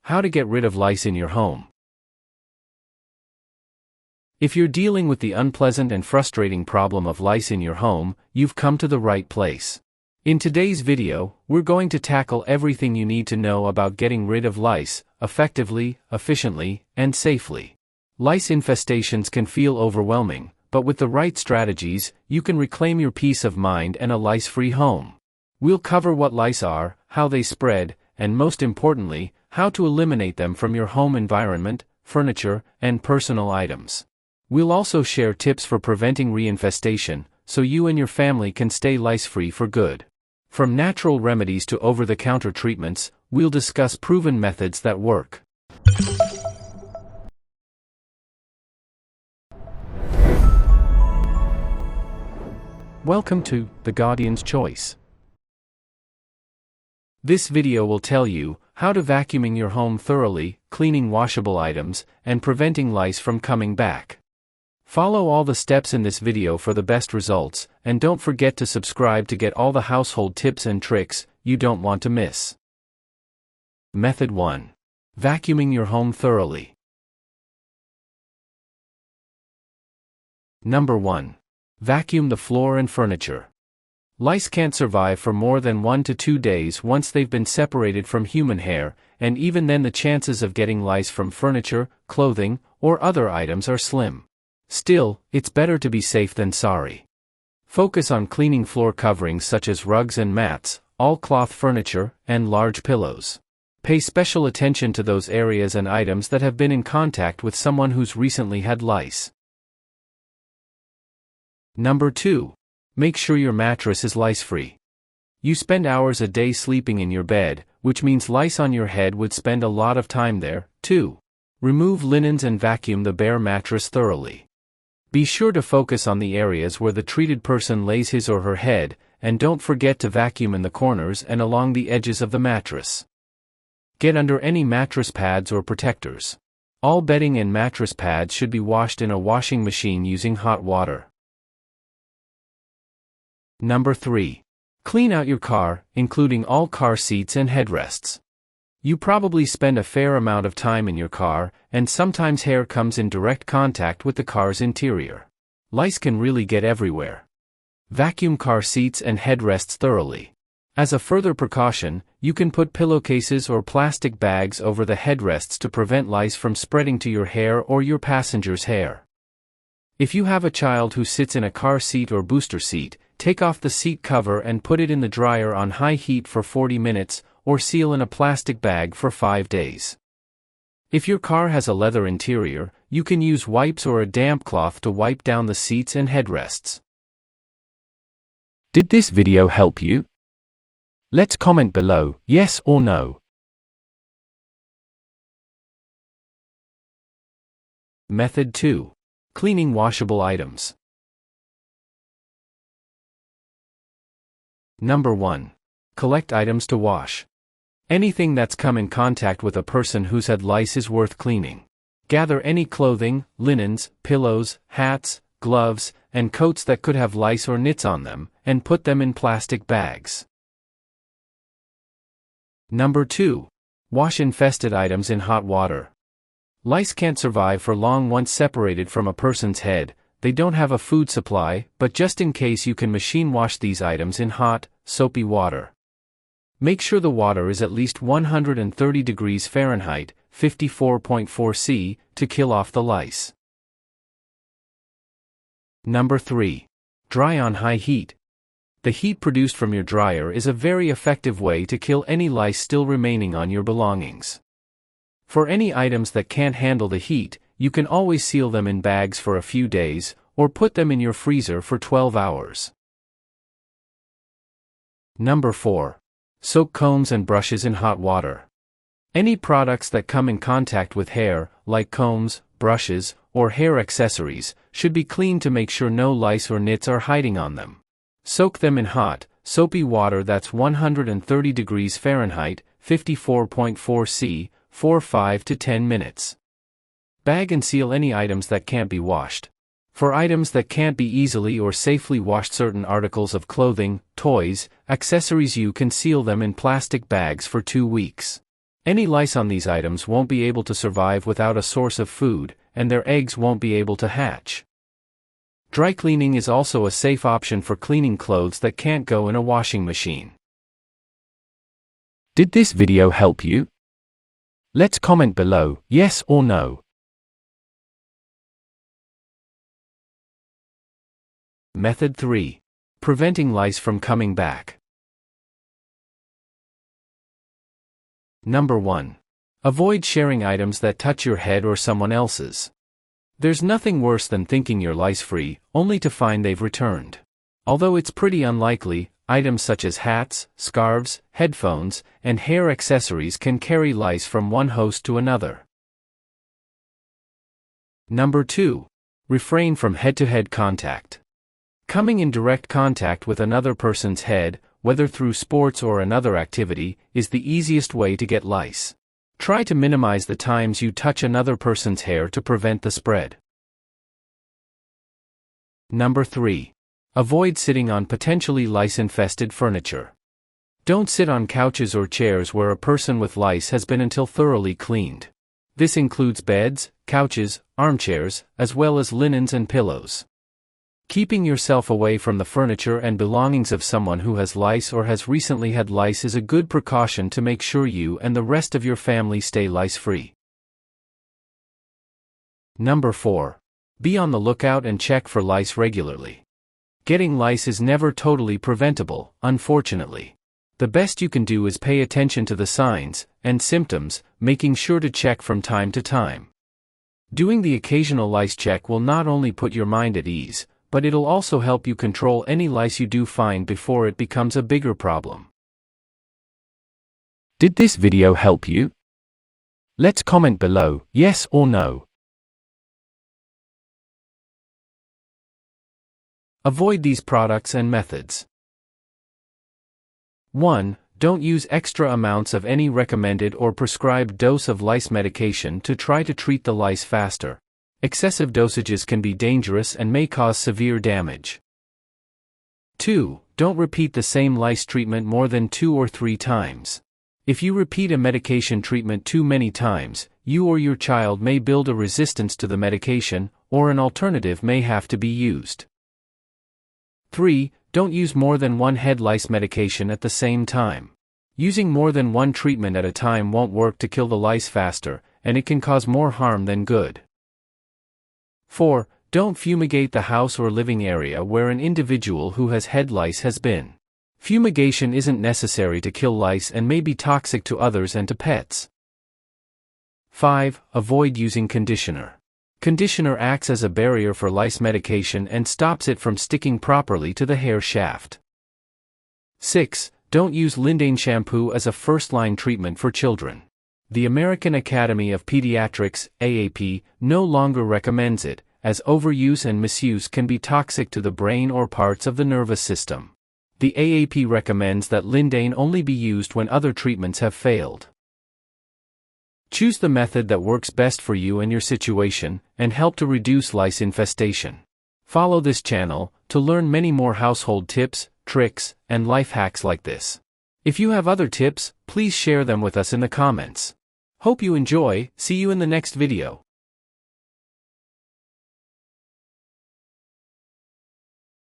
How to get rid of lice in your home. If you're dealing with the unpleasant and frustrating problem of lice in your home, you've come to the right place. In today's video, we're going to tackle everything you need to know about getting rid of lice, effectively, efficiently, and safely. Lice infestations can feel overwhelming, but with the right strategies, you can reclaim your peace of mind and a lice-free home. We'll cover what lice are, how they spread, and most importantly, how to eliminate them from your home environment, furniture, and personal items. We'll also share tips for preventing reinfestation, so you and your family can stay lice-free for good. From natural remedies to over-the-counter treatments, we'll discuss proven methods that work. Welcome to The Guardian's Choice. This video will tell you how to vacuuming your home thoroughly, cleaning washable items, and preventing lice from coming back. Follow all the steps in this video for the best results, and don't forget to subscribe to get all the household tips and tricks you don't want to miss. Method 1. Vacuuming your home thoroughly. Number 1. Vacuum the floor and furniture. Lice can't survive for more than 1 to 2 days once they've been separated from human hair, and even then the chances of getting lice from furniture, clothing, or other items are slim. Still, it's better to be safe than sorry. Focus on cleaning floor coverings such as rugs and mats, all cloth furniture, and large pillows. Pay special attention to those areas and items that have been in contact with someone who's recently had lice. Number 2. Make sure your mattress is lice-free. You spend hours a day sleeping in your bed, which means lice on your head would spend a lot of time there, too. Remove linens and vacuum the bare mattress thoroughly. Be sure to focus on the areas where the treated person lays his or her head, and don't forget to vacuum in the corners and along the edges of the mattress. Get under any mattress pads or protectors. All bedding and mattress pads should be washed in a washing machine using hot water. Number 3. Clean out your car, including all car seats and headrests. You probably spend a fair amount of time in your car, and sometimes hair comes in direct contact with the car's interior. Lice can really get everywhere. Vacuum car seats and headrests thoroughly. As a further precaution, you can put pillowcases or plastic bags over the headrests to prevent lice from spreading to your hair or your passenger's hair. If you have a child who sits in a car seat or booster seat, take off the seat cover and put it in the dryer on high heat for 40 minutes, or seal in a plastic bag for 5 days. If your car has a leather interior, you can use wipes or a damp cloth to wipe down the seats and headrests. Did this video help you? Let's comment below, yes or no. Method 2. Cleaning washable items. Number 1. Collect items to wash. Anything that's come in contact with a person who's had lice is worth cleaning. Gather any clothing, linens, pillows, hats, gloves, and coats that could have lice or nits on them, and put them in plastic bags. Number 2. Wash infested items in hot water. Lice can't survive for long once separated from a person's head. They don't have a food supply, but just in case you can machine wash these items in hot, soapy water. Make sure the water is at least 130 degrees Fahrenheit, 54.4 C, to kill off the lice. Number 3. Dry on high heat. The heat produced from your dryer is a very effective way to kill any lice still remaining on your belongings. For any items that can't handle the heat, you can always seal them in bags for a few days, or put them in your freezer for 12 hours. Number 4. Soak combs and brushes in hot water. Any products that come in contact with hair, like combs, brushes, or hair accessories, should be cleaned to make sure no lice or nits are hiding on them. Soak them in hot, soapy water that's 130 degrees Fahrenheit, 54.4 C, for 5 to 10 minutes. Bag and seal any items that can't be washed. For items that can't be easily or safely washed, certain articles of clothing, toys, accessories, you can seal them in plastic bags for 2 weeks. Any lice on these items won't be able to survive without a source of food, and their eggs won't be able to hatch. Dry cleaning is also a safe option for cleaning clothes that can't go in a washing machine. Did this video help you? Let's comment below, yes or no. Method 3. Preventing lice from coming back. Number 1. Avoid sharing items that touch your head or someone else's. There's nothing worse than thinking you're lice-free, only to find they've returned. Although it's pretty unlikely, items such as hats, scarves, headphones, and hair accessories can carry lice from one host to another. Number 2. Refrain from head-to-head contact. Coming in direct contact with another person's head, whether through sports or another activity, is the easiest way to get lice. Try to minimize the times you touch another person's hair to prevent the spread. Number 3. Avoid sitting on potentially lice-infested furniture. Don't sit on couches or chairs where a person with lice has been until thoroughly cleaned. This includes beds, couches, armchairs, as well as linens and pillows. Keeping yourself away from the furniture and belongings of someone who has lice or has recently had lice is a good precaution to make sure you and the rest of your family stay lice-free. Number 4. Be on the lookout and check for lice regularly. Getting lice is never totally preventable, unfortunately. The best you can do is pay attention to the signs and symptoms, making sure to check from time to time. Doing the occasional lice check will not only put your mind at ease, but it'll also help you control any lice you do find before it becomes a bigger problem. Did this video help you? Let's comment below, yes or no. Avoid these products and methods. 1. Don't use extra amounts of any recommended or prescribed dose of lice medication to try to treat the lice faster. Excessive dosages can be dangerous and may cause severe damage. 2. Don't repeat the same lice treatment more than 2 or 3 times. If you repeat a medication treatment too many times, you or your child may build a resistance to the medication, or an alternative may have to be used. 3. Don't use more than one head lice medication at the same time. Using more than one treatment at a time won't work to kill the lice faster, and it can cause more harm than good. 4. Don't fumigate the house or living area where an individual who has head lice has been. Fumigation isn't necessary to kill lice and may be toxic to others and to pets. 5. Avoid using conditioner. Conditioner acts as a barrier for lice medication and stops it from sticking properly to the hair shaft. 6. Don't use Lindane shampoo as a first-line treatment for children. The American Academy of Pediatrics, AAP, no longer recommends it, as overuse and misuse can be toxic to the brain or parts of the nervous system. The AAP recommends that Lindane only be used when other treatments have failed. Choose the method that works best for you and your situation, and help to reduce lice infestation. Follow this channel to learn many more household tips, tricks, and life hacks like this. If you have other tips, please share them with us in the comments. Hope you enjoy. See you in the next video.